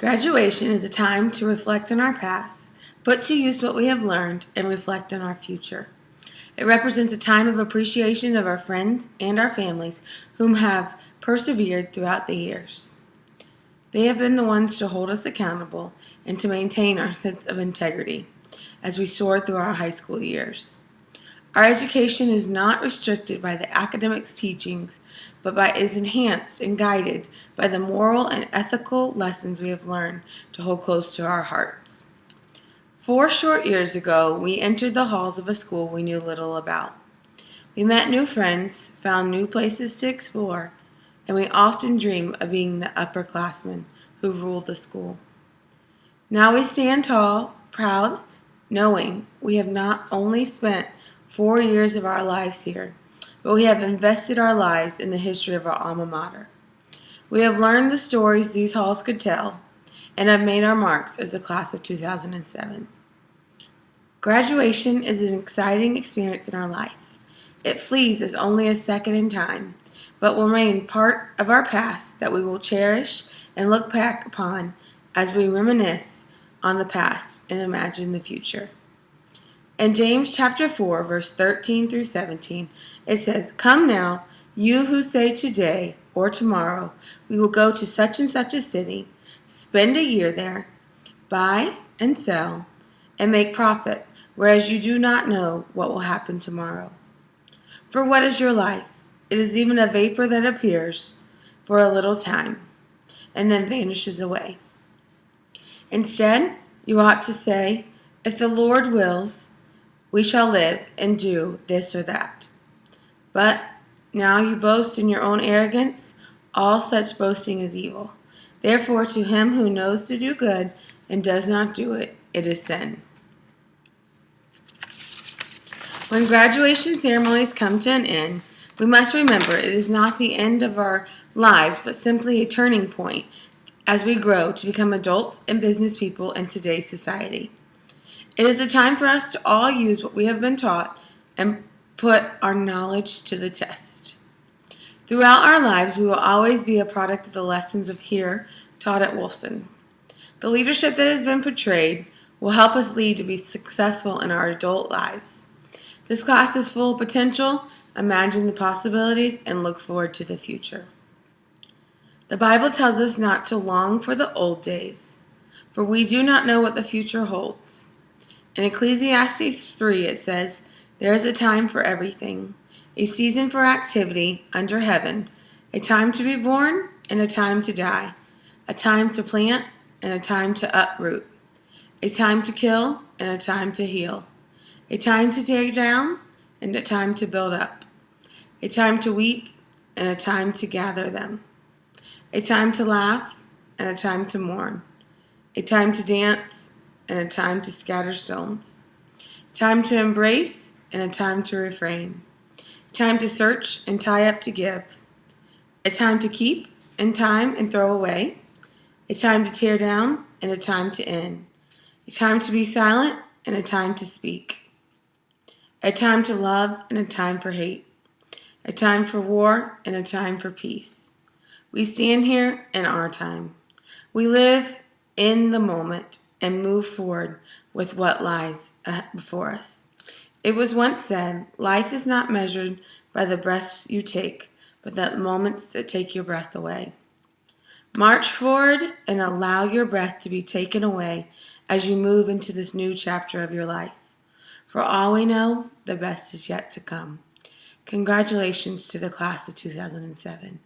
Graduation is a time to reflect on our past, put to use what we have learned, and reflect on our future. It represents a time of appreciation of our friends and our families whom have persevered throughout the years. They have been the ones to hold us accountable and to maintain our sense of integrity as we soar through our high school years. Our education is not restricted by the academics teachings, but is enhanced and guided by the moral and ethical lessons we have learned to hold close to our hearts. 4 short years ago, we entered the halls of a school we knew little about. We met new friends, found new places to explore, and we often dream of being the upperclassmen who ruled the school. Now we stand tall, proud, knowing we have not only spent 4 years of our lives here, but we have invested our lives in the history of our alma mater. We have learned the stories these halls could tell, and have made our marks as the class of 2007. Graduation is an exciting experience in our life. It flees as only a second in time, but will remain part of our past that we will cherish and look back upon as we reminisce on the past and imagine the future. In James chapter 4, verse 13 through 17, it says, "Come now, you who say today or tomorrow, we will go to such and such a city, spend a year there, buy and sell, and make profit, whereas you do not know what will happen tomorrow. For what is your life? It is even a vapor that appears for a little time, and then vanishes away. Instead, you ought to say, if the Lord wills, we shall live and do this or that. But now you boast in your own arrogance. All such boasting is evil. Therefore, to him who knows to do good and does not do it, it is sin." When graduation ceremonies come to an end, we must remember it is not the end of our lives, but simply a turning point as we grow to become adults and business people in today's society. It is a time for us to all use what we have been taught and put our knowledge to the test. Throughout our lives, we will always be a product of the lessons of here taught at Wolfson. The leadership that has been portrayed will help us lead to be successful in our adult lives. This class is full of potential. Imagine the possibilities and look forward to the future. The Bible tells us not to long for the old days, for we do not know what the future holds. In Ecclesiastes 3, it says, "There is a time for everything, a season for activity under heaven, a time to be born and a time to die, a time to plant and a time to uproot, a time to kill and a time to heal, a time to tear down and a time to build up, a time to weep and a time to gather them, a time to laugh and a time to mourn, a time to dance and a time to scatter stones, time to embrace and a time to refrain, time to search and tie up to give, a time to keep and time and throw away, a time to tear down and a time to end, a time to be silent and a time to speak, a time to love and a time for hate, a time for war and a time for peace." We stand here in our time. We live in the moment and move forward with what lies before us. It was once said, life is not measured by the breaths you take, but the moments that take your breath away. March forward and allow your breath to be taken away as you move into this new chapter of your life. For all we know, the best is yet to come. Congratulations to the class of 2007.